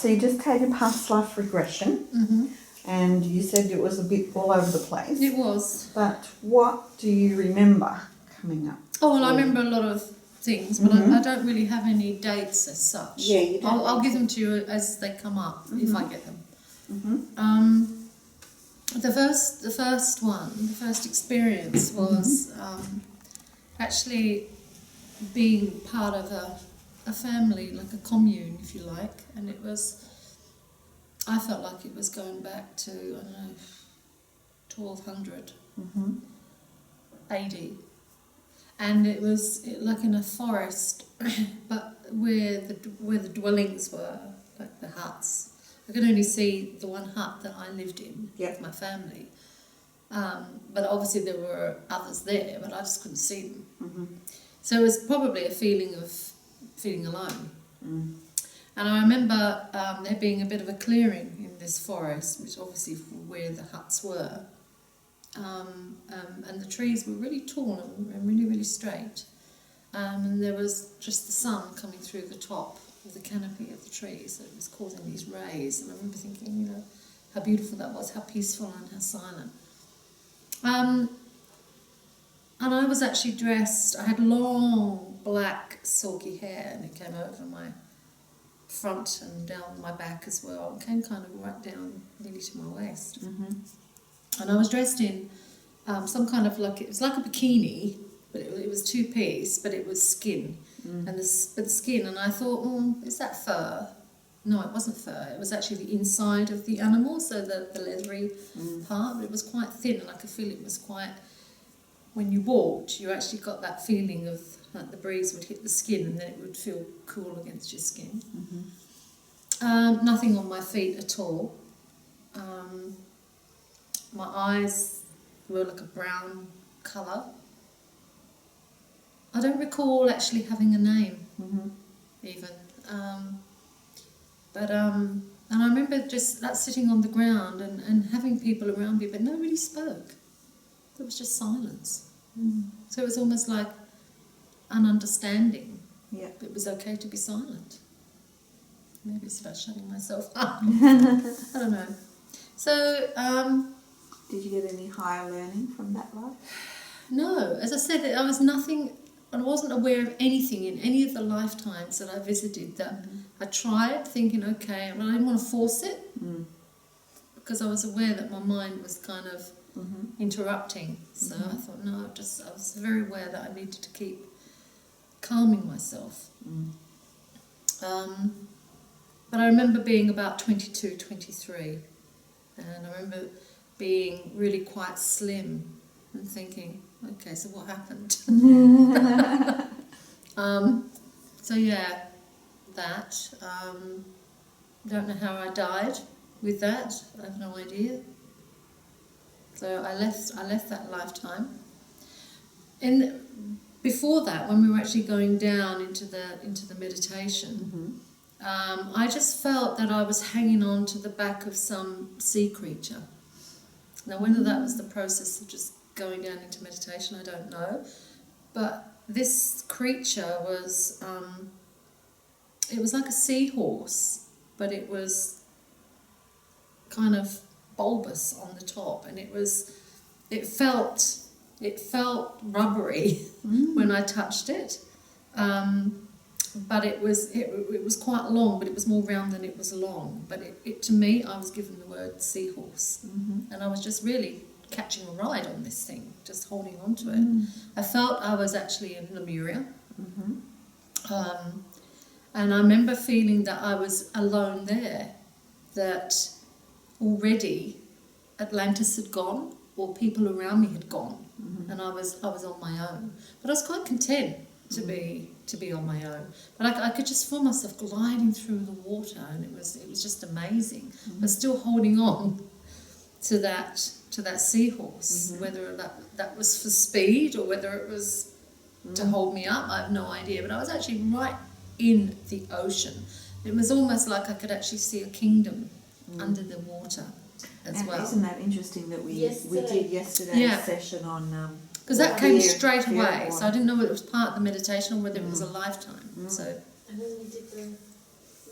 So you just had your past life regression, and you said it was a bit all over the place. It was. But what do you remember coming up? Oh, well, I remember a lot of things, but I don't really have any dates as such. Yeah, you don't. I'll give them to you as they come up, if I get them. The first experience was actually being part of a family, like a commune, if you like, and it was, I felt like it was going back to, I don't know, 1200 AD. And it was like in a forest, but where the dwellings were, like the huts. I could only see the one hut that I lived in with my family. But obviously there were others there, but I just couldn't see them. So it was probably a feeling of feeling alone. And I remember there being a bit of a clearing in this forest, which obviously where the huts were. And the trees were really tall and really, really straight. And there was just the sun coming through the top of the canopy of the trees, so it was causing these rays. And I remember thinking, you know, how beautiful that was, how peaceful and how silent. And I was actually dressed, I had long black silky hair, and it came over my front and down my back as well, and came kind of right down nearly to my waist. And I was dressed in some kind of like, it was like a bikini, but it was two-piece, but it was skin. But the skin, and I thought, is that fur? No, it wasn't fur. It was actually the inside of the animal, so the leathery part, but it was quite thin, and I could feel it was quite, when you walked, you actually got that feeling of like the breeze would hit the skin and then it would feel cool against your skin. Nothing on my feet at all. My eyes were like a brown colour. I don't recall actually having a name, even. And I remember just that sitting on the ground and having people around me, but nobody spoke. There was just silence. So it was almost like an understanding. Yeah. It was okay to be silent. Maybe it's about shutting myself up. I don't know. So, did you get any higher learning from that life? No. As I said, I was nothing, I wasn't aware of anything in any of the lifetimes that I visited that I tried thinking, okay, but I didn't want to force it because I was aware that my mind was kind of interrupting. So I thought, no, I was very aware that I needed to keep calming myself. But I remember being about 22, 23, and I remember being really quite slim and thinking, okay, so what happened? So yeah, that. Don't know how I died with that. I have no idea. So I left that lifetime. Before that, when we were actually going down into the meditation, I just felt that I was hanging on to the back of some sea creature. Now, whether that was the process of just going down into meditation, I don't know. But this creature was, it was like a seahorse, but it was kind of bulbous on the top, and it felt rubbery when I touched it. But it was quite long, but it was more round than it was long. But to me, I was given the word seahorse, and I was just really catching a ride on this thing, just holding on to it. I felt I was actually in Lemuria, and I remember feeling that I was alone there, that already Atlantis had gone, or people around me had gone, and I was on my own. But I was quite content to be on my own. But I could just feel myself gliding through the water, and it was just amazing. But still holding on to that seahorse, whether that was for speed or whether it was to hold me up, I have no idea. But I was actually right in the ocean. It was almost like I could actually see a kingdom under the water as well. Isn't that interesting that we did yesterday's session on... Because that came straight away, so I didn't know whether it was part of the meditation or whether it was a lifetime. So. And then we did the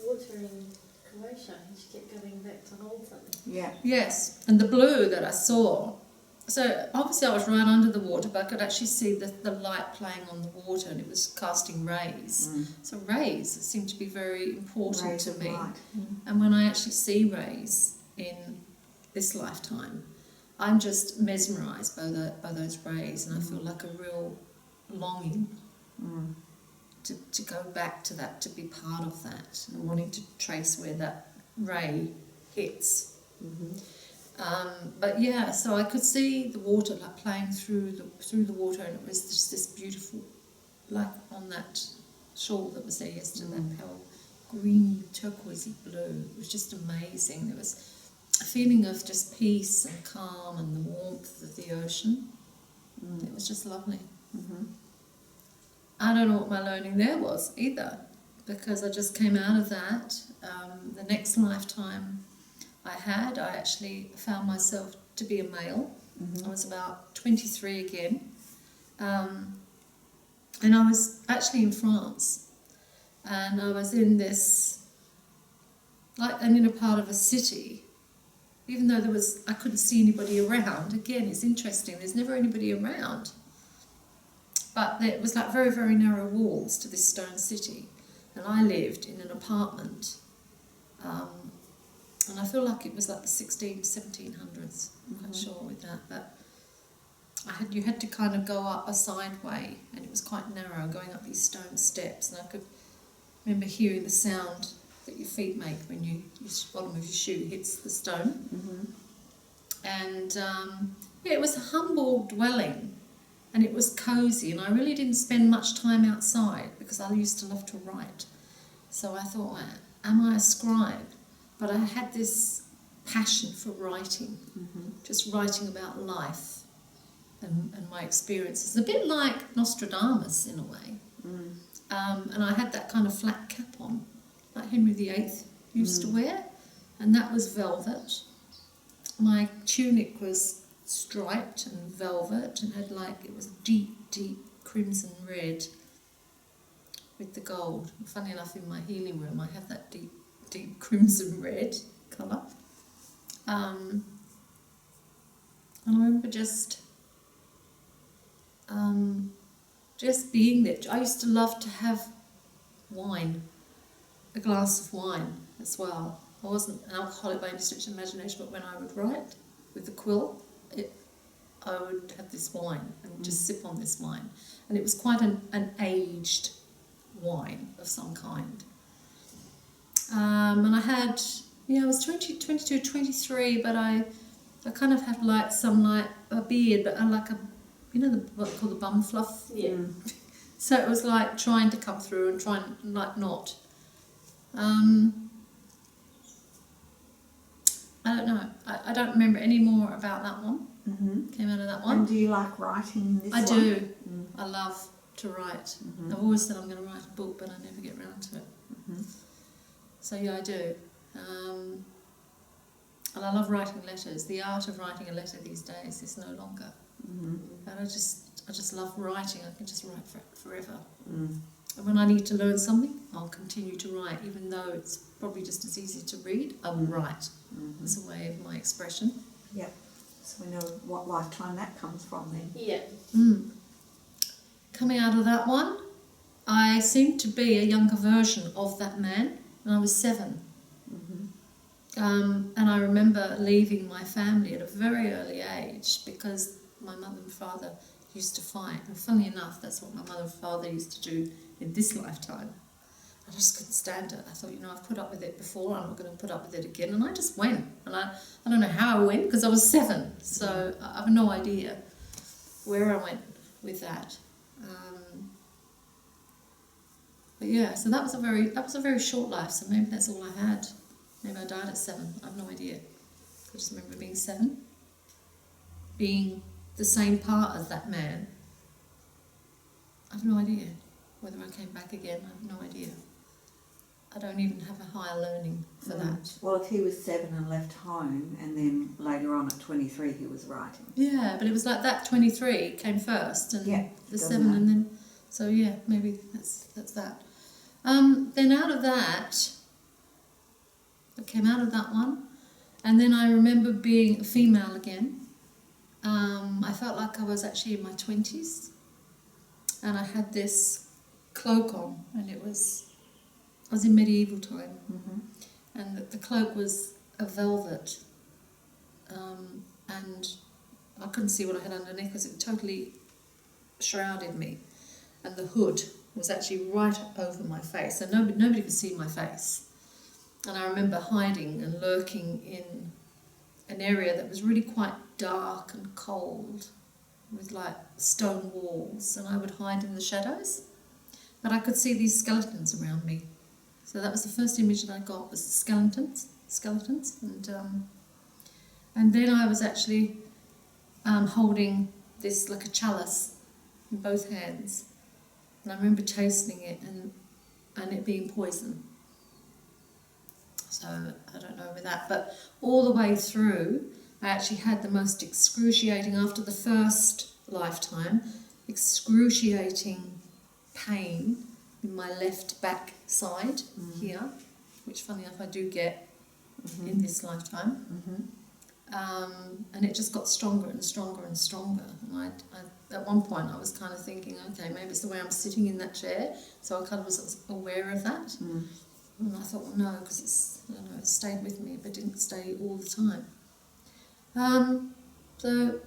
watering Croatia, and she kept going back to hold something. Yeah. Yes, and the blue that I saw. So obviously I was right under the water, but I could actually see the light playing on the water, and it was casting rays. So rays seem to be very important Rays to of me. light. And when I actually see rays in this lifetime, I'm just mesmerised by those rays, and I feel like a real longing to go back to that, to be part of that, and wanting to trace where that ray hits. But yeah, so I could see the water like playing through the water, and it was just this beautiful, like on that shore that was there yesterday, that pale green turquoisey blue. It was just amazing. There was a feeling of just peace and calm and the warmth of the ocean. It was just lovely. I don't know what my learning there was either, because I just came out of that. The next lifetime I actually found myself to be a male. I was about 23 again. And I was actually in France. And I was in this, and in a part of a city, even though I couldn't see anybody around. Again, it's interesting, there's never anybody around. But it was like very, very narrow walls to this stone city. And I lived in an apartment. And I feel like it was like the 1700s. I'm quite sure with that. But you had to kind of go up a side way, and it was quite narrow, going up these stone steps. And I could remember hearing the sound that your feet make when your bottom of your shoe hits the stone. And it was a humble dwelling, and it was cosy, and I really didn't spend much time outside because I used to love to write. So I thought, am I a scribe? But I had this passion for writing, just writing about life and my experiences. A bit like Nostradamus in a way. And I had that kind of flat cap on, like Henry VIII used to wear, and that was velvet. My tunic was striped and velvet, and had it was deep, deep crimson red with the gold. And funny enough, in my healing room I have that deep crimson red colour. And I remember just being there. I used to love to have wine, a glass of wine as well. I wasn't an alcoholic by any stretch of imagination, but when I would write with the quill, I would have this wine and just sip on this wine. And it was quite an aged wine of some kind. And I had, I was 22, 23, but I kind of had a beard, but what's called the bum fluff? Yeah. So it was like trying to come through and trying not. I don't know. I don't remember any more about that one. Came out of that one. And do you like writing this one? I do. I love to write. I've always said I'm going to write a book, but I never get around to it. So yeah, I do. And I love writing letters. The art of writing a letter these days is no longer. And I just love writing. I can just write forever. And when I need to learn something, I'll continue to write, even though it's probably just as easy to read. I will write. It's a way of my expression. Yeah. So we know what lifetime that comes from then. Yeah. Coming out of that one, I seemed to be a younger version of that man, and I was 7. And I remember leaving my family at a very early age because my mother and father used to fight. And funnily enough, that's what my mother and father used to do in this lifetime. I just couldn't stand it. I thought, I've put up with it before, I'm not going to put up with it again. And I just went. And I don't know how I went because I was 7. So I have no idea where I went with that. But yeah, so that was a very short life. So maybe that's all I had. Maybe I died at 7. I have no idea. I just remember being 7, being the same part as that man. I have no idea whether I came back again. I have no idea. I don't even have a higher learning for that. Well, if he was 7 and left home, and then later on at 23 he was writing. Yeah, but it was like that 23 came first, and the 7, matter. and then so yeah, maybe that's that. Then out of that, that came out of that one. And then I remember being a female again. I felt like I was actually in my 20s, and I had this cloak on, and I was in medieval time, and the cloak was a velvet, and I couldn't see what I had underneath because it totally shrouded me, and the hood was actually right over my face, so nobody could see my face. And I remember hiding and lurking in an area that was really quite dark and cold, with like stone walls, and I would hide in the shadows, but I could see these skeletons around me. So that was the first image that I got, was skeletons, and then I was actually holding this like a chalice in both hands, and I remember tasting it and it being poison. So I don't know with that, but all the way through, I actually had the most excruciating, after the first lifetime, excruciating pain in my left back side here, which funny enough I do get in this lifetime. And it just got stronger and stronger and stronger. And I at one point I was kind of thinking, okay, maybe it's the way I'm sitting in that chair, so I kind of was aware of that. And I thought, well, no, because I don't know, it stayed with me, but didn't stay all the time. So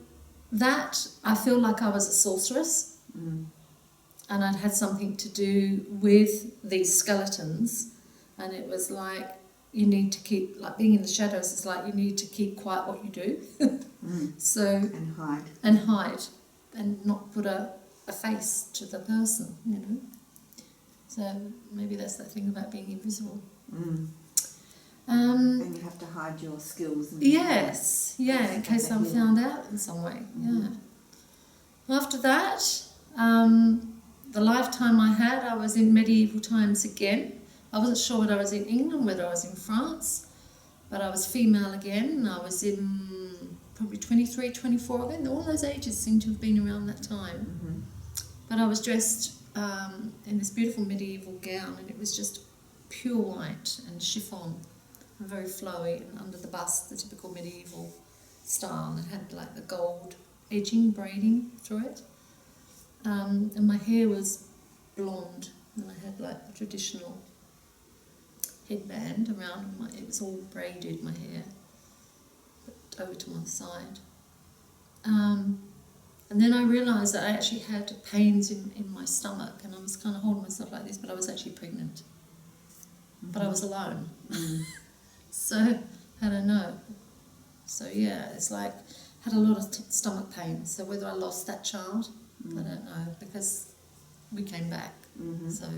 that, I feel like I was a sorceress, and I'd had something to do with these skeletons, and it was like, you need to keep, like being in the shadows, it's like you need to keep quiet what you do. So and hide and not put a face to the person, you know. So maybe that's that thing about being invisible. And you have to hide your skills. And yes, yeah, in case I'm found out in some way. Yeah. After that, the lifetime I had, I was in medieval times again. I wasn't sure whether I was in England, whether I was in France, but I was female again. I was in probably 23, 24 again. All those ages seem to have been around that time. But I was dressed in this beautiful medieval gown, and it was just pure white and chiffon, and very flowy, and under the bust, the typical medieval style, and it had like the gold edging, braiding through it. And my hair was blonde, and I had like the traditional headband around my, it was all braided, my hair, but over to one side. And then I realised that I actually had pains in my stomach, and I was kind of holding myself like this, but I was actually pregnant. But I was alone. So, I don't know. So yeah, it's like, had a lot of stomach pain. So whether I lost that child, I don't know, because we came back. So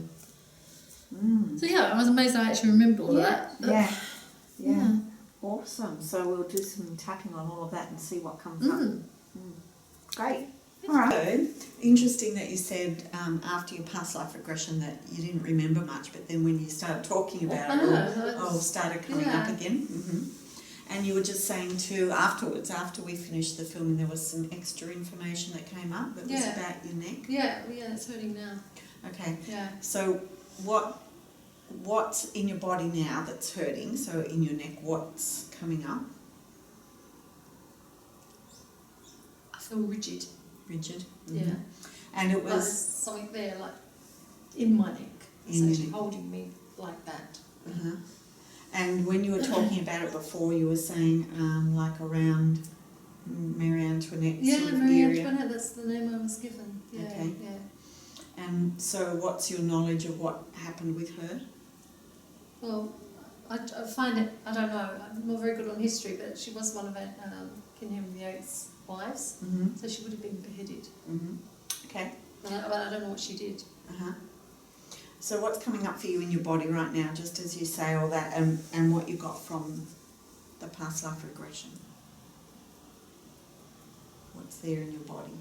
yeah, I was amazed I actually remembered all of that. Yeah. Awesome. So we'll do some tapping on all of that and see what comes up. Great. All right. So, interesting that you said after your past life regression that you didn't remember much, but then when you started talking about it, all started coming up again. And you were just saying too, afterwards, after we finished the film, there was some extra information that came up that was about your neck. Yeah, it's hurting now. Okay. Yeah. So what's in your body now that's hurting? So in your neck, what's coming up? I feel rigid. Rigid. Yeah. And it Like there's was something there, like in my neck. It's actually holding me like that. And when you were talking about it before, you were saying like around Marie Antoinette sort of Marie area. Antoinette, that's the name I was given. Yeah, Okay. yeah. And so what's your knowledge of what happened with her? Well, I find it, I don't know, I'm not very good on history, but she was one of King Henry VIII's wives, so she would have been beheaded. Okay. But I don't know what she did. So what's coming up for you in your body right now, just as you say all that, and what you got from the past life regression? What's there in your body?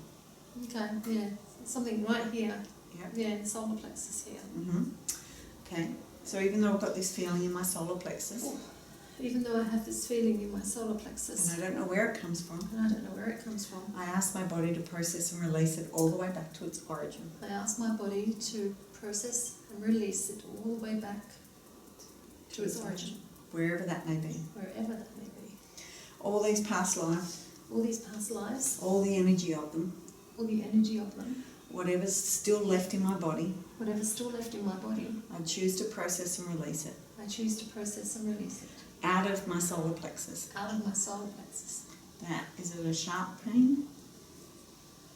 Okay, yeah. Something right here. Yep. Yeah, in the solar plexus here. Okay. So even though I've got this feeling in my solar plexus, even though I have this feeling in my solar plexus, and I don't know where it comes from, and I don't know where it comes from, I ask my body to process and release it all the way back to its origin. I ask my body to process and release it all the way back to its origin. wherever that may be. wherever that may be. All these past lives, All these past lives, all the energy of them, all the energy of them, whatever's still left in my body, whatever's still left in my body, I choose to process and release it I choose to process and release it out of my solar plexus. out of my solar plexus. That is it a sharp pain?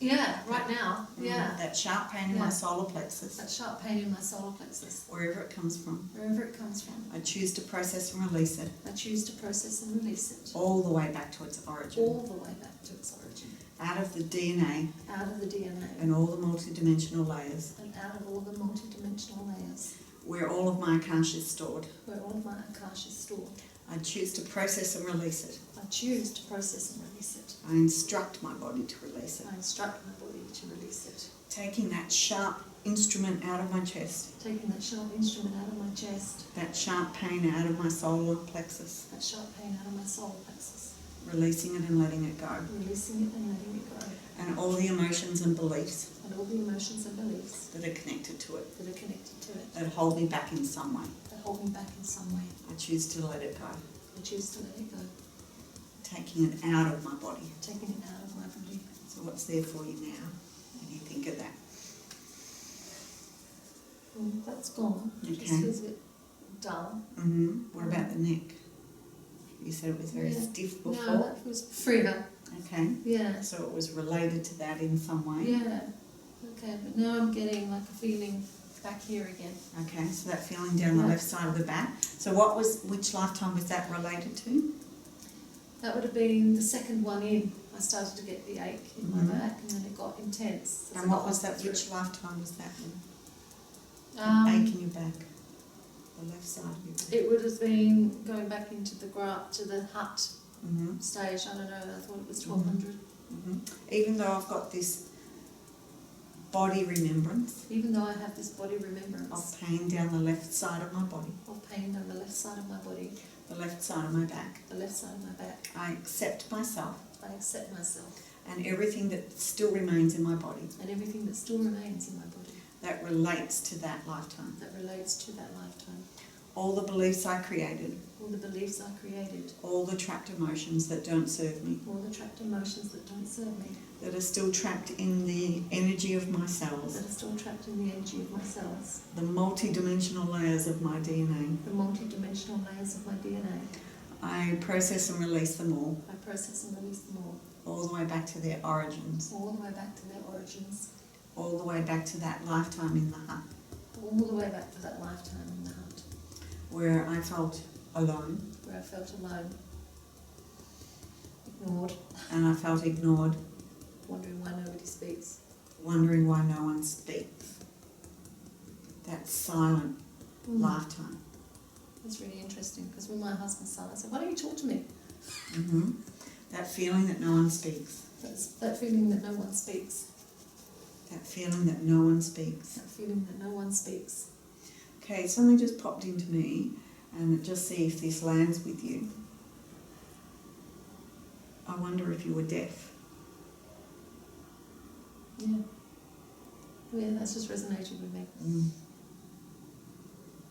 Yeah, right now. Yeah. That sharp pain in my Yeah. solar plexus, That sharp pain in my solar plexus, wherever it comes from, wherever it comes from, I choose to process and release it I choose to process and release it all the way back to its origin, all the way back to its origin, out of the DNA out of the DNA and all the multidimensional layers, and out of all the multidimensional layers where all of my Akash is stored. where all of my Akash is stored. I choose to process and release it. I choose to process and release it. I instruct my body to release it. I instruct my body to release it. Taking that sharp instrument out of my chest, Taking that sharp instrument out of my chest, that sharp pain out of my solar plexus, that sharp pain out of my solar plexus, releasing it and letting it go. releasing it and letting it go, And all the emotions and beliefs and all the emotions and beliefs that are connected to it, that are connected to it, that hold me back in some way, that hold me back in some way. I choose to let it go. I choose to let it go, Taking it out of my body. taking it out of my body. So what's there for you now when you think of that? That's gone. It just Okay. feels a bit dull. What about the neck? You said it was very Yeah. stiff before. No, that feels freer. Okay. Yeah. So it was related to that in some way. Yeah. Okay, but now I'm getting like a feeling back here again. Okay, so that feeling down the Yeah. left side of the back. So which lifetime was that related to? That would have been the second one in. I started to get the ache in my Mhm. back, and then it got intense. as I And what got was that, through. which lifetime was that in? Ache in your back? The left side of your back? It would have been going back into the to the hut Mm-hmm. stage. I don't know. I thought it was 1200. Mm-hmm. Even though I've got this body remembrance Even though I have this body remembrance of pain down the left side of my body, of pain on the left side of my body, the left side of my back, the left side of my back, I accept myself I accept myself and everything that still remains in my body and everything that still remains in my body that relates to that lifetime. that relates to that lifetime. All the beliefs I created, All the beliefs I created, all the trapped emotions that don't serve me, all the trapped emotions that don't serve me, that are still trapped in the energy of my cells, that are still trapped in the energy of my cells, the multi-dimensional layers of my DNA. the multi-dimensional layers of my DNA. I process and release them I process and release them all the way back to their origins, all the way back to their origins, all the way back to that lifetime in the hut, all the way back to that lifetime in the hut, where I felt alone where I felt alone, ignored, and I felt ignored, wondering why nobody speaks. wondering why no one speaks. That silent lifetime. That's really interesting, because when my husband's silent, I said, why don't you talk to me? That feeling that no one speaks. That's that feeling that no one speaks. That feeling that no one speaks. That feeling that no one speaks. Okay, something just popped into me, and just see if this lands with you. I wonder if you were deaf. Yeah. Yeah, that's just resonated with me.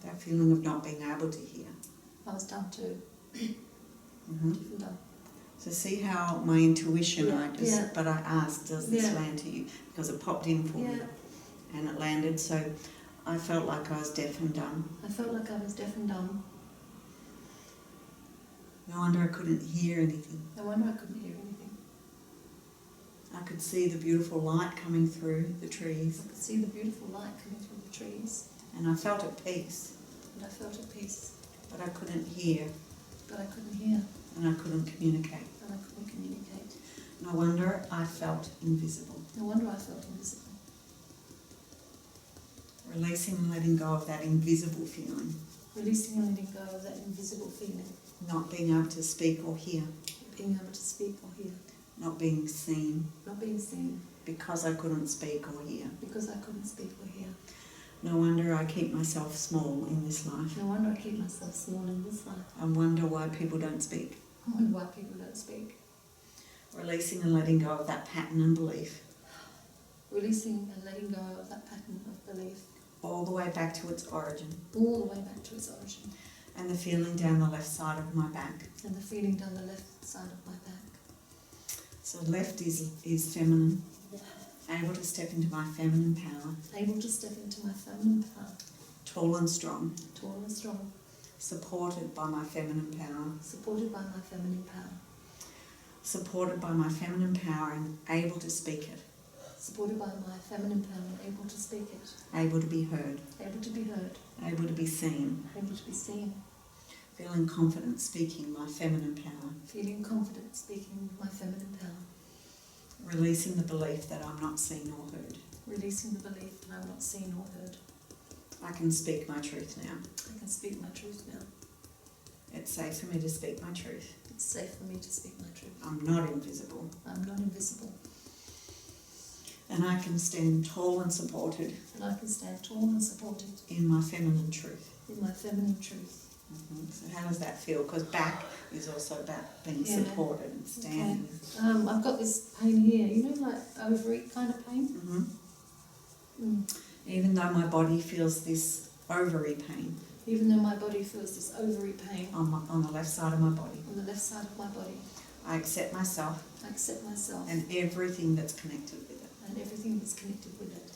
That feeling of not being able to hear. I was dumb too. Mm-hmm. Deaf and dumb. So see how my intuition, Yeah. but I asked, does this Yeah. land to you? Because it popped in for me, Yeah. and it landed. So I felt like I was deaf and dumb. I felt like I was deaf and dumb. No wonder I couldn't hear anything. No wonder I couldn't hear anything. I could see the beautiful light coming through the trees, I could see the beautiful light coming through the trees, and I felt at peace, and I felt at peace, but I couldn't hear, but I couldn't hear, and I couldn't communicate. and I couldn't communicate. No wonder I felt invisible. No wonder I felt invisible. Releasing and letting go of that invisible feeling, Releasing and letting go of that invisible feeling, not being able to speak or hear, being able to speak or hear, not being seen not being seen because I couldn't speak or hear. because I couldn't speak or hear. No wonder I keep myself small in this life. No wonder I keep myself small in this life. I wonder why people don't speak. I wonder why people don't speak. Releasing and letting go of that pattern and belief, Releasing and letting go of that pattern of belief, all the way back to its origin, all the way back to its origin, And the feeling down the left side of my back. And the feeling down the left side of my back. So left is feminine, able to step into my feminine power, Able to step into my feminine power. tall and strong, Tall and strong. supported by my feminine power, Supported by my feminine power. supported by my feminine power and able to speak it, Supported by my feminine power and able to speak it. able to be heard, Able to be heard. able to be seen, Able to be seen. feeling confident speaking my feminine power, Feeling confident speaking with my feminine power. releasing the belief that I'm not seen or heard. Releasing the belief that I'm not seen or heard. I can speak my truth now. I can speak my truth now. It's safe for me to speak my truth. It's safe for me to speak my truth. I'm not invisible. I'm not invisible. And I can stand tall and supported And I can stand tall and supported in my feminine truth. in my feminine truth. So how does that feel? Because back is also about being Yeah. supported and standing. I've got this pain here, you know, like ovary kind of pain. hmm Even though my body feels this ovary pain Even though my body feels this ovary pain on the left side of my body, on the left side of my body, I accept myself I accept myself and everything that's connected with it. and everything that's connected with it.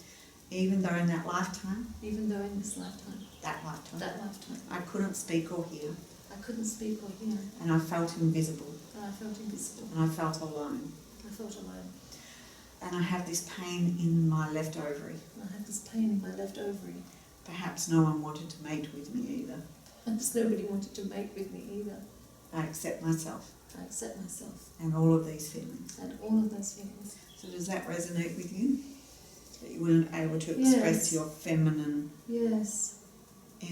Even though in that lifetime, Even though in this lifetime, that lifetime, I I couldn't speak or hear, couldn't speak or hear, and I felt invisible, and I felt invisible, and I felt alone. I felt alone, And I have this pain in my left ovary. and I had this pain in my left ovary. Perhaps no one wanted to mate with me either. And just nobody wanted to mate with me either. I accept myself I accept myself and all of these feelings. and all of those feelings. So does that resonate with you? That you weren't able to express Yes. your feminine Yes.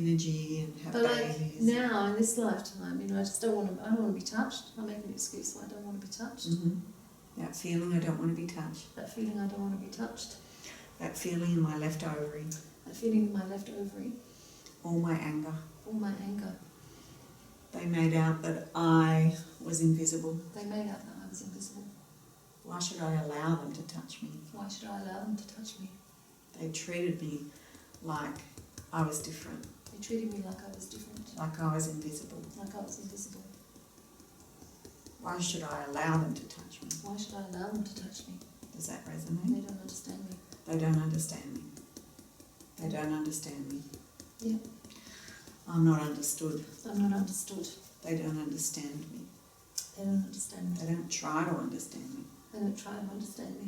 energy and have But like babies? now in this lifetime, you know, I just don't want to. I don't want to be touched. I make an excuse why I don't want to be touched. That feeling I don't want to be touched. That feeling I don't want to be touched. That feeling in my left ovary. That feeling in my left ovary. All my anger. All my anger. They made out that I was invisible. They made out that I was invisible. Why should I allow them to touch me? Why should I allow them to touch me? They treated me like I was different, They treated me like I was different. like I was invisible. Like I was invisible. Why should I allow them to touch me? Why should I allow them to touch me? Does that They resonate? don't understand me. They don't understand me. They don't understand me. Yeah. I'm not understood. I'm not understood. They don't understand me. They don't understand me. They don't try to understand me. They don't try to understand me.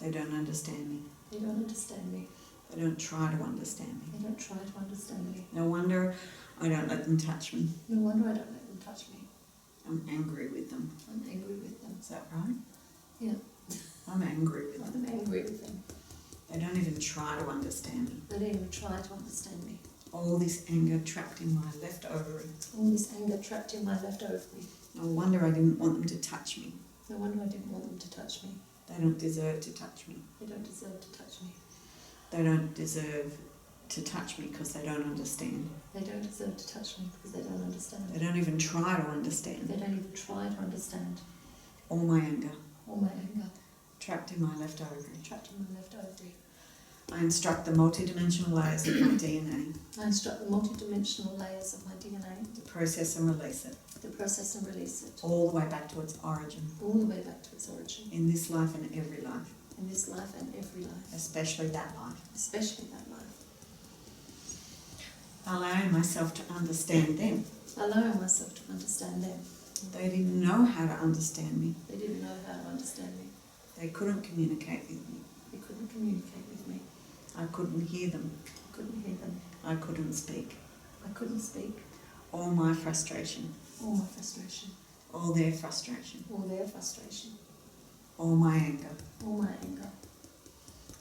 They don't understand me. They don't understand me. They don't try to understand me. They don't try to understand me. No wonder I don't let them touch me. No wonder I don't let them touch me. I'm angry with them. I'm angry with them. Is that right? Yeah. I'm angry with them. I'm angry with them. They don't even try to understand me. They don't even try to understand me. All this anger trapped in my left ovary. All this anger trapped in my left ovary. No wonder I didn't want them to touch me. No wonder I didn't want them to touch me. They don't deserve to touch me. They don't deserve to touch me. They don't deserve to touch me because they don't understand. They don't deserve to touch me because they don't understand. They don't even try to They understand. don't even try to understand. All my anger All my anger trapped in my left ovary. trapped in my left ovary. I instruct the multidimensional layers of my DNA I instruct the multidimensional layers of my DNA to process and release it to process and release it all the way back to its origin all the way back to its origin in this life and every life, in this life and every life, especially that life. especially that life. Allowing myself to understand them. Allowing myself to understand them. They didn't know how to understand me. They didn't know how to understand me. They couldn't communicate with me. They couldn't communicate with me. I couldn't hear them. I couldn't hear them. I couldn't speak. I couldn't speak. All my frustration, All my frustration. all their frustration, All their frustration. all my anger. All my anger.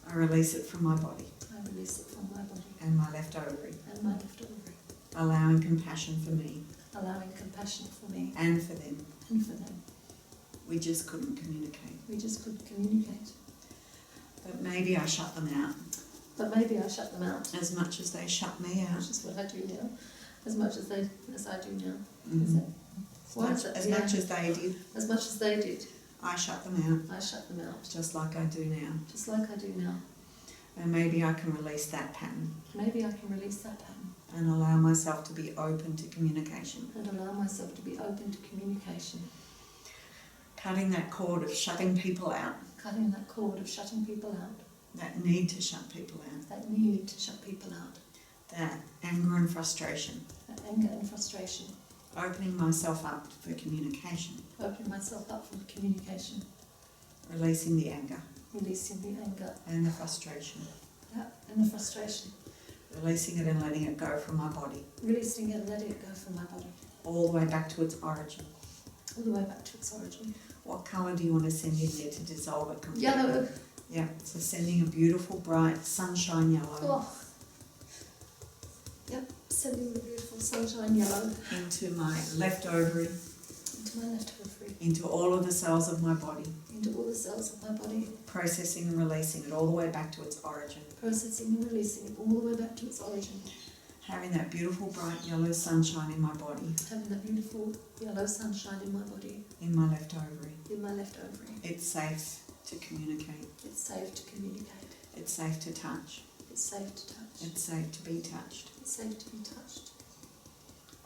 I release it from my body I release it from my body and my left ovary, and my left ovary. allowing compassion for me Allowing compassion for me and for them. and for them. We just couldn't communicate. We just couldn't communicate. But maybe I shut them out But maybe I shut them out. as much as they shut me out. Which is what I do now. As much as I do now. Is Mhm. it? Why is it? As Yeah. much as they did, As much as they did, I shut them out, I shut them out. just like I do now. Just like I do now. And maybe I can release that pattern. Maybe I can release that pattern. And allow myself to be open to communication. And allow myself to be open to communication. Cutting that cord of shutting people out. Cutting that cord of shutting people out. That need to shut people out. That need to shut people out. That anger and frustration. That anger and frustration. Opening myself up for communication. Opening myself up for communication. Releasing the anger. Releasing the anger. And the frustration. And the frustration. Releasing it and letting it go from my body. Releasing it and letting it go from my body. All the way back to its origin. All the way back to its origin. What colour do you want to send in there to dissolve it completely? Yellow. Yeah, so sending a beautiful, bright, sunshine yellow. Oh. Yep, sending the beautiful sunshine yellow. Into my left ovary. Into my left ovary. Into all of the cells of my body. Into all the cells of my body. Processing and releasing it all the way back to its origin. Processing and releasing it all the way back to its origin. Having that beautiful, bright yellow sunshine in my body. Having that beautiful yellow sunshine in my body. In my left ovary. In my left ovary. It's safe to communicate. It's safe to communicate. It's safe to touch. It's safe to touch. It's safe to be touched. It's safe to be touched.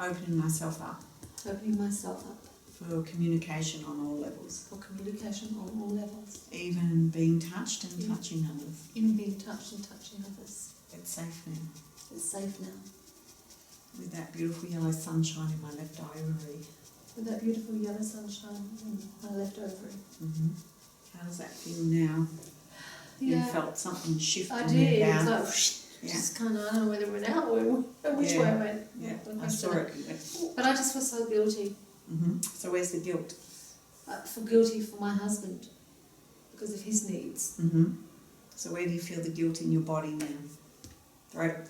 Opening myself up. Opening myself up. For communication on all levels. For communication on all levels. Even being touched and touching others. Even being touched and touching others. It's safe now. It's safe now. With that beautiful yellow sunshine in my left ovary. With that beautiful yellow sunshine in my left ovary. Mm-hmm. How does that feel now? Yeah. You felt something shift I in did. your It was mouth. like, just kind of, I don't know whether it went out or which way it went. Yeah, I saw it. But I just was so guilty. Mm-hmm. So where's the guilt? For guilty for my husband because of his needs. Mm-hmm. So where do you feel the guilt in your body now? Throat.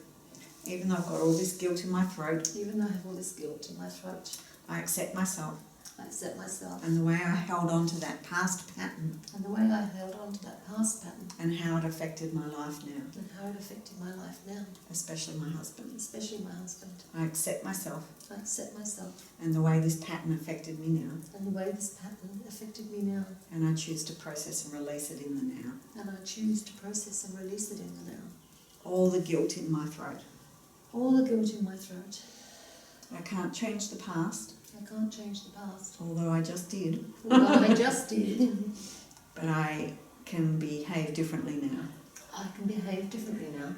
Even though I've got all this guilt in my throat. Even though I have all this guilt in my throat. I accept myself. I accept myself. And the way I held on to that past pattern. And the way I held on to that past pattern. And how it affected my life now. And how it affected my life now. Especially my husband. Especially my husband. I accept myself. I accept myself. And the way this pattern affected me now. And the way this pattern affected me now. And I choose to process and release it in the now. And I choose to process and release it in the now. All the guilt in my throat. All the guilt in my throat. I can't change the past. I can't change the past. Although I just did. Although I just did. But I can behave differently now. I can behave differently now.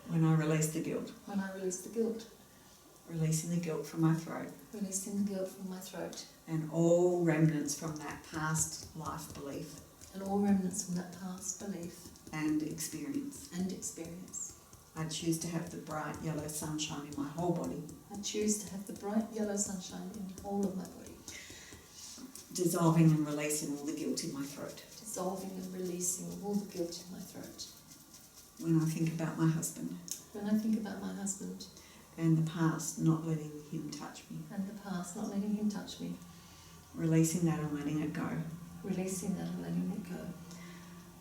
When I release the guilt. When I release the guilt. Releasing the guilt from my throat. Releasing the guilt from my throat. And all remnants from that past life belief. And all remnants from that past belief. And experience. And experience. I choose to have the bright yellow sunshine in my whole body. I choose to have the bright yellow sunshine in the whole of my body. Dissolving and releasing all the guilt in my throat. Dissolving and releasing all the guilt in my throat. When I think about my husband. When I think about my husband. And the past, not letting him touch me. And the past, not letting him touch me. Releasing that and letting it go. Releasing that and letting it go.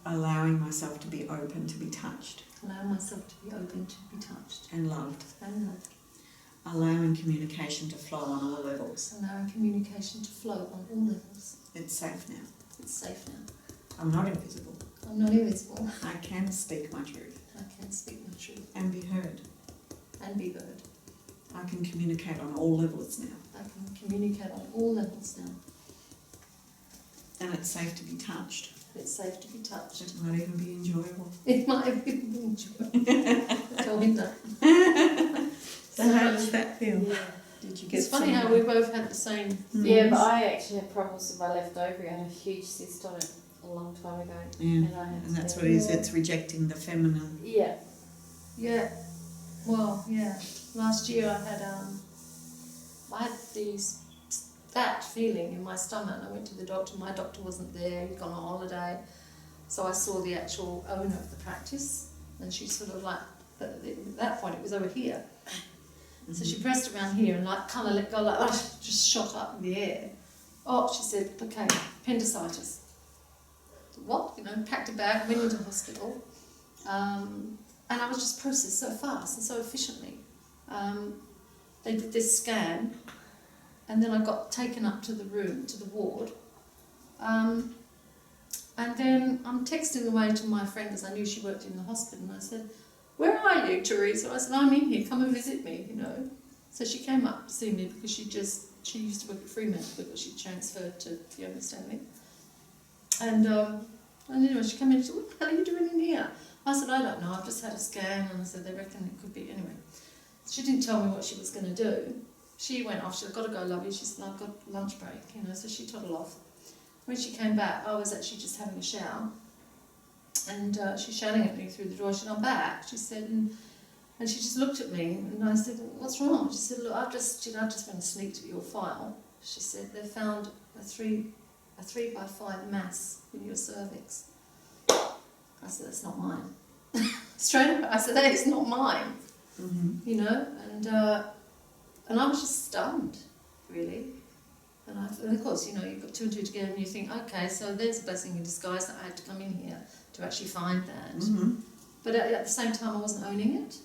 Allowing myself to be open to be touched. Allowing myself to be open to be touched. And loved. And loved. Allowing communication to flow on all levels. Allowing communication to flow on all levels. It's safe now. It's safe now. I'm not invisible. I'm not invisible. I can speak my truth. I can speak my truth. And be heard. And be heard. I can communicate on all levels now. I can communicate on all levels now. And it's safe to be touched. It's safe to be touched. It might even be enjoyable. It might even be enjoyable. Tell him that. So how does that feel? Yeah. Did you get It's funny how we both had the same. Yeah, but I actually had problems with my left ovary. I had a huge cyst on it a long time ago. Yeah, And I had and that's to- what it is. It's rejecting the feminine. Yeah. Yeah. Well, yeah. Last year I had that feeling in my stomach, and I went to the doctor. My doctor wasn't there; he'd gone on holiday. So I saw the actual owner of the practice, and she sort of like at that point it was over here. So she pressed around here and like kind of let go, like that, just shot up in the air. Oh, she said, okay, appendicitis. What? You know, packed a bag, went into hospital. And I was just processed so fast and so efficiently. They did this scan, and then I got taken up to the room, to the ward. And then I'm texting away to my friend, because I knew she worked in the hospital, and I said, where are you, Teresa? I said, I'm in here, come and visit me, you know. So she came up to see me because she used to work at Fremantle because she transferred to Fiona Stanley. And anyway, she came in and said, what the hell are you doing in here? I said, I don't know, I've just had a scan. And I said, they reckon it could be, anyway. She didn't tell me what she was going to do. She went off, she said, I've got to go, lovey. She said, I've got lunch break, you know, so she toddled off. When she came back, I was actually just having a shower. And she's shouting at me through the door. She said, I'm back. She said, and she just looked at me, and I said, what's wrong? She said, look, I've just been and sneaked at your file. She said, they found a 3x5 mass in your cervix. I said, that's not mine. Straight up, I said, that is not mine. You know, and I was just stunned, really. And of course, you know, you put two and two together and you think, okay, so there's a blessing in disguise that I had to come in here to actually find that. But at the same time, I wasn't owning it.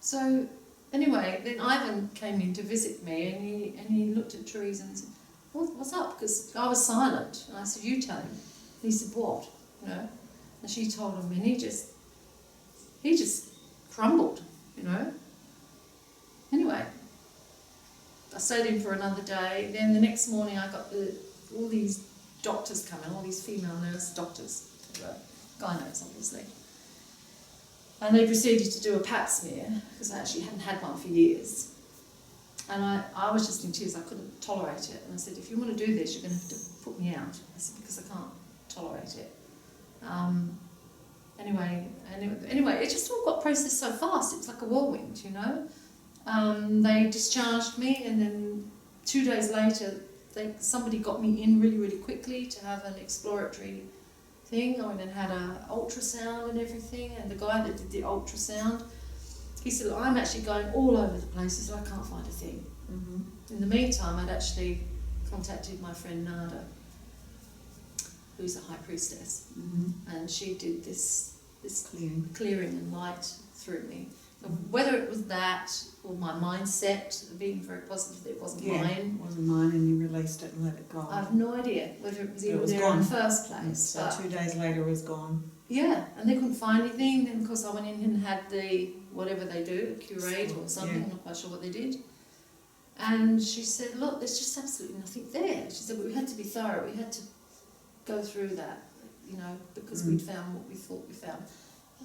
So anyway, then Ivan came in to visit me, and he looked at Teresa and said, what's up? Because I was silent, and I said, you tell him. And he said, what? You know, and she told him, and he just crumbled, you know. Anyway, I stayed in for another day. Then the next morning, I got all these doctors coming, all these female nurse doctors, gynaes obviously. And they proceeded to do a pap smear, because I actually hadn't had one for years. And I was just in tears, I couldn't tolerate it. And I said, if you want to do this, you're going to have to put me out. I said, because I can't tolerate it. Anyway, it just all got processed so fast, it was like a whirlwind, you know. They discharged me, and then 2 days later, somebody got me in really, really quickly to have an exploratory thing. I went and had an ultrasound and everything, and the guy that did the ultrasound, he said, I'm actually going all over the place. He said, I can't find a thing. In the meantime, I'd actually contacted my friend Nada, who's a high priestess, and she did this clearing and light through me. So whether it was that or my mindset, being very positive that it wasn't mine. It wasn't mine, and you released it and let it go. I have no idea whether it was even there gone in the first place. So 2 days later it was gone. Yeah, and they couldn't find anything. Then, of course, I went in and had the, whatever they do, curate or something, I'm not quite sure what they did. And she said, look, there's just absolutely nothing there. She said, but we had to be thorough. We had to go through that, you know, because we'd found what we thought we found.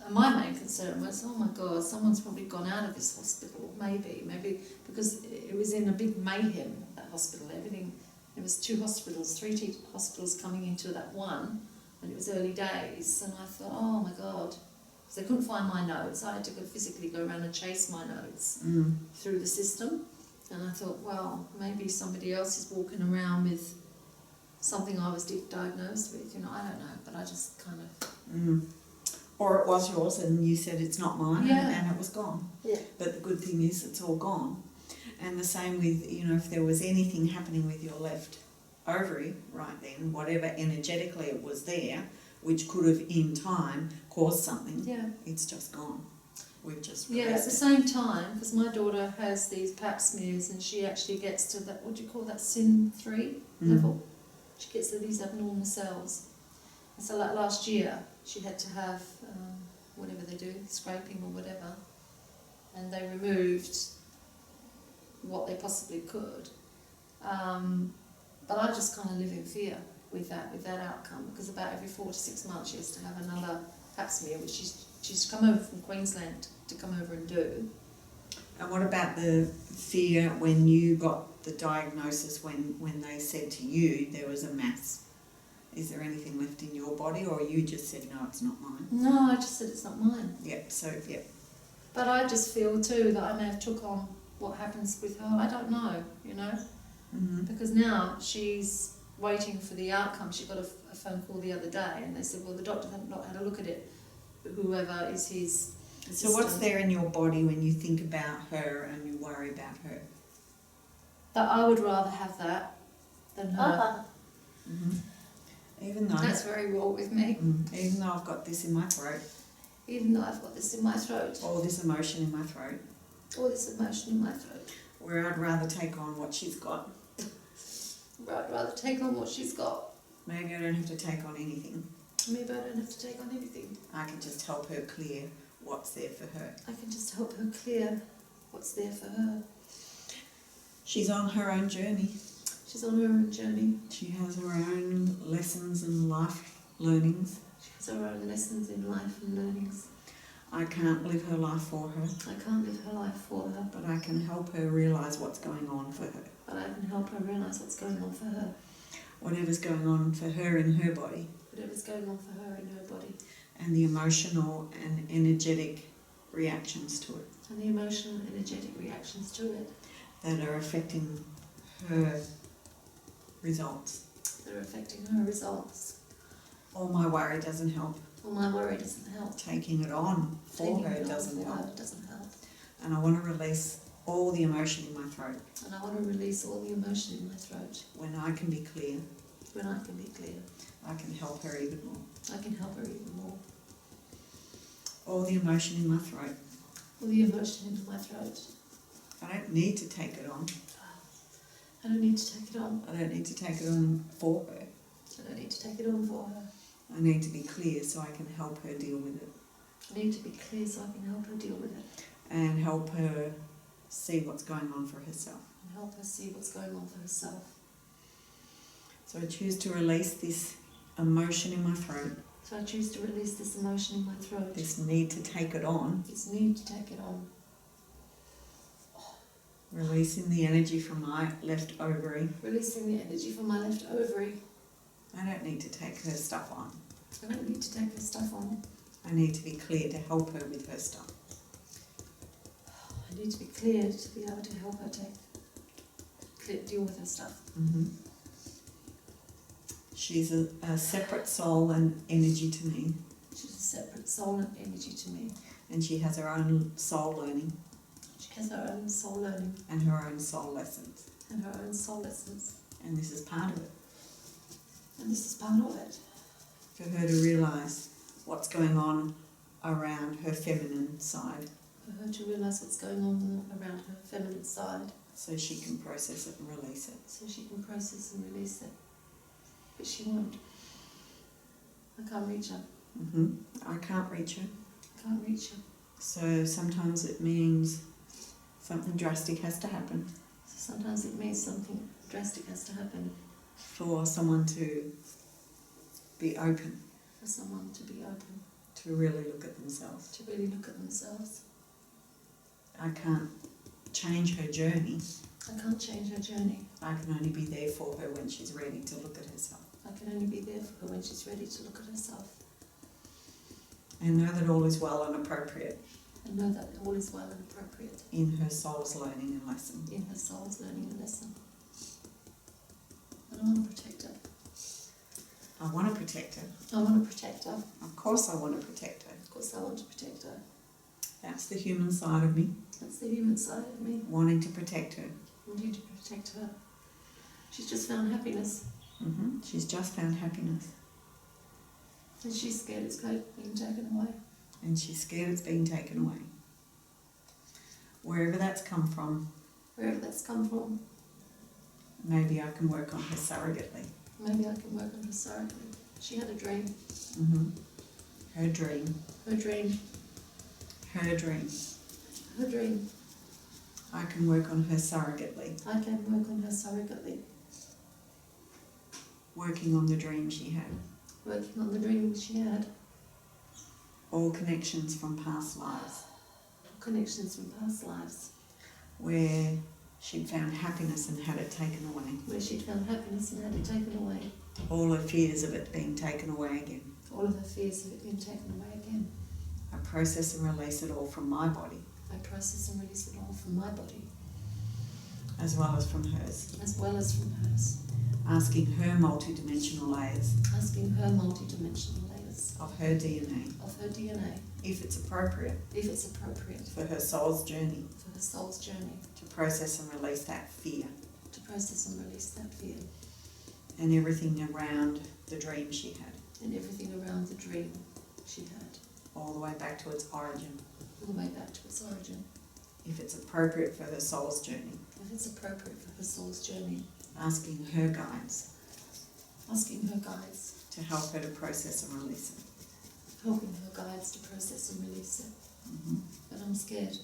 And my main concern was, oh my God, someone's probably gone out of this hospital, maybe, because it was in a big mayhem, that hospital, everything. There was 2 hospitals, 3 hospitals coming into that one, and it was early days, and I thought, oh my God, because they couldn't find my notes. I had to physically go around and chase my notes through the system, and I thought, well, maybe somebody else is walking around with something I was diagnosed with, you know, I don't know, but I just kind of... Or it was yours and you said it's not mine, and it was gone. Yeah. But the good thing is it's all gone. And the same with, you know, if there was anything happening with your left ovary right then, whatever energetically it was there, which could have in time caused something, it's just gone. We've just at the same time, because my daughter has these pap smears and she actually gets to that, what do you call that, SIN3 level? She gets to these abnormal cells. And so like last year, she had to have whatever they do, scraping or whatever, and they removed what they possibly could. But I just kind of live in fear with that outcome, because about every 4 to 6 months she has to have another pap smear, which she's come over from Queensland to come over and do. And what about the fear when you got the diagnosis, when they said to you there was a mass? Is there anything left in your body, or you just said, no, it's not mine? No, I just said it's not mine. But I just feel too that I may have took on what happens with her. I don't know, you know, because now she's waiting for the outcome. She got a phone call the other day, and they said, well, the doctor had not had a look at it, whoever is his assistant. So what's there in your body when you think about her and you worry about her? That I would rather have that than her. Even though... That's very raw with me. Even though I've got this in my throat. Even though I've got this in my throat. Or this emotion in my throat. Or this emotion in my throat. Where I'd rather take on what she's got. I'd rather take on what she's got. Maybe I don't have to take on anything. Maybe I don't have to take on anything. I can just help her clear what's there for her. I can just help her clear what's there for her. She's on her own journey. She's on her own journey. She has her own lessons and life learnings. She has her own lessons in life and learnings. I can't live her life for her, I can't live her life for her, but I can help her realise what's going on for her. but I can help her realise what's going on for her. Whatever's going on for her in her body, Whatever's going on for her in her body, and the emotional and energetic reactions to it and the emotional and energetic reactions to it that are affecting her results. that are affecting her results. All my worry doesn't help. Well, my worry doesn't help. Taking it on for Taking her it on doesn't for help. her doesn't help. And I want to release all the emotion in my throat And I want to release all the emotion in my throat. when I can be clear. When I can be clear, I can help her even more. I can help her even more. All the emotion in my throat. All the emotion into my throat. I don't need to take it on. I don't need to take it on. I don't need to take it on for her. I don't need to take it on for her. I need to be clear so I can help her deal with it I need to be clear so I can help her deal with it. and help her see what's going on for herself. And help her see what's going on for herself. So I choose to release this emotion in my throat, So I choose to release this emotion in my throat. this need to take it on, This need to take it on. releasing the energy from my left ovary. Releasing the energy from my left ovary. I don't need to take her stuff on. I don't need to take her stuff on. I need to be clear to help her with her stuff. I need to be clear to be able to help her deal with her stuff. She's a separate soul and energy to me, She's a separate soul and energy to me. and she has her own soul learning She has her own soul learning and her own soul lessons, and her own soul lessons. and this is part of it. And this is part of it. For her to realise what's going on around her feminine side, For her to realise what's going on around her feminine side, so she can process it and release it. so she can process and release it. But she won't. I can't reach her. I can't reach her, I can't reach her. so sometimes it means something drastic has to happen So sometimes it means something drastic has to happen for someone to be open, for someone to be open, to really look at themselves. to really look at themselves. I can't change her journey. I can't change her journey. I can only be there for her when she's ready to look at herself. I can only be there for her when she's ready to look at herself. And know that all is well and appropriate And know that all is well and appropriate in her soul's learning and lesson. in her soul's learning and lesson. And I want to protect her. I want to protect her. I want to protect her. Of course I want to protect her. Of course I want to protect her. That's the human side of me, That's the human side of me, wanting to protect her. wanting to protect her. She's just found happiness, She's just found happiness, and she's scared it's being taken away. and she's scared it's being taken away. Wherever that's come from, Wherever that's come from, maybe I can work on her surrogately. maybe I can work on her surrogately. She had a dream. Her dream. Her dream. Her dream. Her dream. I can work on her surrogately, I can work on her surrogately. working on the dream she had. Working on the dream she had. All connections from past lives, Connections from past lives. where she'd found happiness and had it taken away. Where she'd found happiness and had it taken away. All her fears of it being taken away again. All of her fears of it being taken away again. I process and release it all from my body, I process and release it all from my body, as well as from hers. as well as from hers. Asking her multidimensional layers Asking her multidimensional layers of her DNA, of her DNA, if it's appropriate, if it's appropriate for her soul's journey, for her soul's journey, to process and release that fear to process and release that fear and everything around the dream she had, and everything around the dream she had, all the way back to its origin, all the way back to its origin, if it's appropriate for her soul's journey. if it's appropriate for her soul's journey. Asking her guides Asking her guides to help her to process and release it. Helping her guides to process and release it. Mm-hmm. But I'm scared.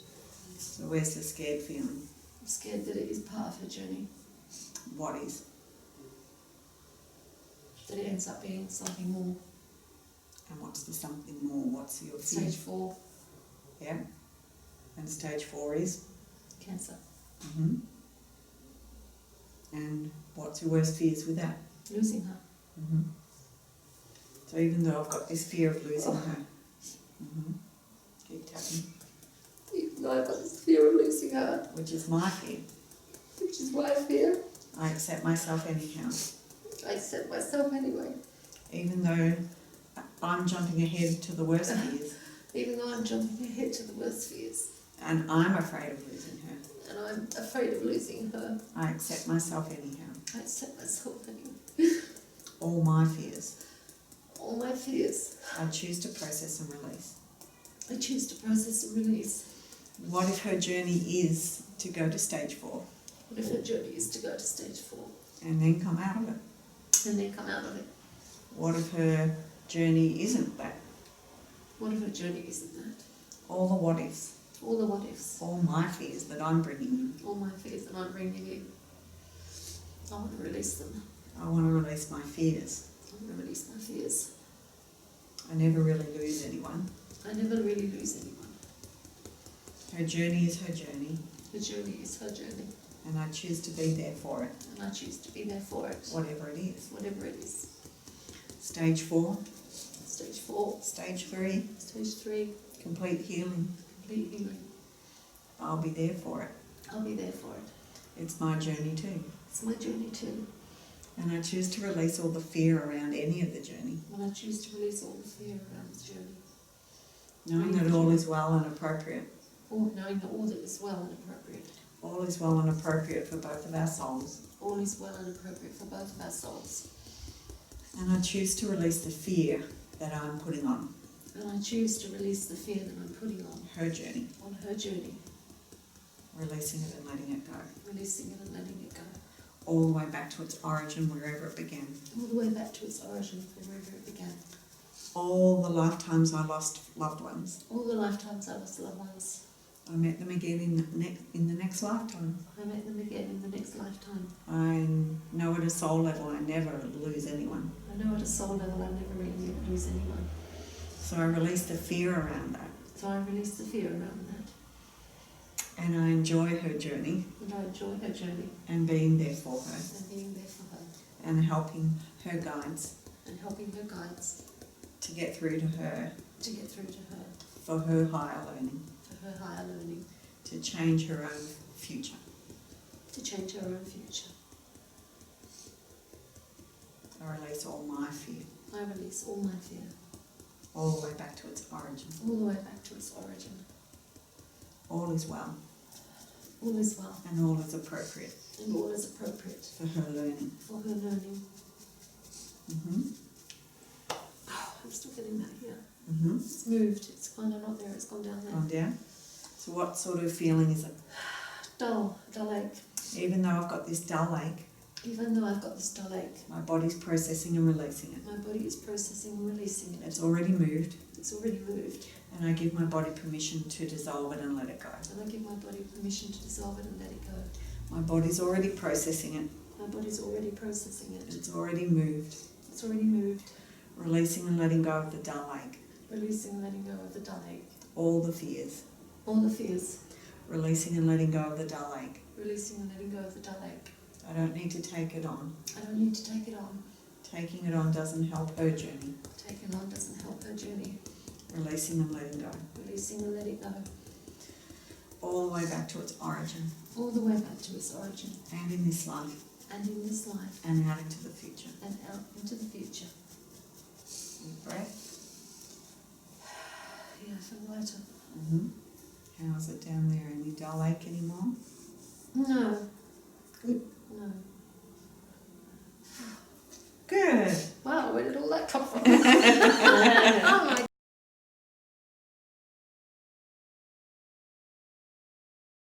So where's the scared feeling? I'm scared that it is part of her journey. What is? That it ends up being something more. And what's the something more? What's your fear? Stage 4, Yeah. And stage 4 is? cancer. Mm-hmm. And what's your worst fears with that? Losing her. Mm-hmm. So even though I've got this fear of losing her, mm-hmm. Keep tapping, Even though I've got this fear of losing her, which is my fear. which is my fear, I accept myself anyhow. I accept myself anyway. Even though I'm jumping ahead to the worst fears, Even though I'm jumping ahead to the worst fears. and I'm afraid of losing her, And I'm afraid of losing her. I accept myself anyhow. I accept myself anyway. All my fears, All my fears, I choose to process and release. I choose to process and release. What if her journey is to go to stage 4 What if her journey is to go to stage 4 and then come out of it? and then come out of it? What if her journey isn't that? What if her journey isn't that? All the what ifs, All the what ifs, all my fears that I'm bringing in. all my fears that I'm bringing in. I want to release them. I want to release my fears. I want to release my fears. I never really lose anyone. I never really lose anyone. Her journey is her journey, Her journey is her journey, and I choose to be there for it, and I choose to be there for it, whatever it is. whatever it is. Stage 4, Stage 4, stage 3, stage 3, complete healing. complete healing. I'll be there for it. I'll be there for it. It's my journey too. It's my journey too. And I choose to release all the fear around any of the journey, And I choose to release all the fear around this journey. knowing that all is well and appropriate. All knowing that all that is well and appropriate. All is well and appropriate for both of our souls. All is well and appropriate for both of our souls. And I choose to release the fear that I'm putting on And I choose to release the fear that I'm putting her journey, on her journey, releasing it and letting it go. releasing it and letting it go. All the way back to its origin, wherever it began. All the way back to its origin, from wherever it began. All the lifetimes I lost loved ones, All the lifetimes I lost loved ones. I met them again in the next lifetime. I met them again in the next lifetime. I know at a soul level I never lose anyone. I know at a soul level I never really lose anyone. So I release the fear around that. So I release the fear around that. And I enjoy her journey And I enjoy her journey and being there for her and being there for her. and helping her guides And helping her guides to get through to her to get through to her for her higher learning, for her higher learning, to change her own future. to change her own future. I release all my fear, I release all my fear, all the way back to its origin. all the way back to its origin. All is well All is well, and all is appropriate and all is appropriate for her learning. for her learning. Mm-hmm. Oh, I'm still getting that here. Mm-hmm. It's moved. It's kind of not there. It's gone down there. Gone down. So what sort of feeling is it? Dull ache. Even though I've got this dull ache, Even though I've got this dull ache, my body's processing and releasing it. my body is processing and releasing it. It's already moved, It's already moved. and I give my body permission to dissolve it and let it go. And I give my body permission to dissolve it and let it go. My body's already processing it. My body's already processing it. It's already moved, It's already moved. releasing and letting go of the dull ache. Releasing and letting go of the dull ache. All the fears, All the fears. releasing and letting go of the dull ache. Releasing and letting go of the dull ache. I don't need to take it on. I don't need to take it on. Taking it on doesn't help her journey. Taking on doesn't help her journey. Releasing and letting go. Releasing and letting go. All the way back to its origin, All the way back to its origin. and in this life, And in this life. and out into the future. And out into the future. Deep breath. Yeah, I feel lighter. Mm-hmm. How's it down there? Any dull ache anymore? No. Good. No. Good. Wow, where did all that come from?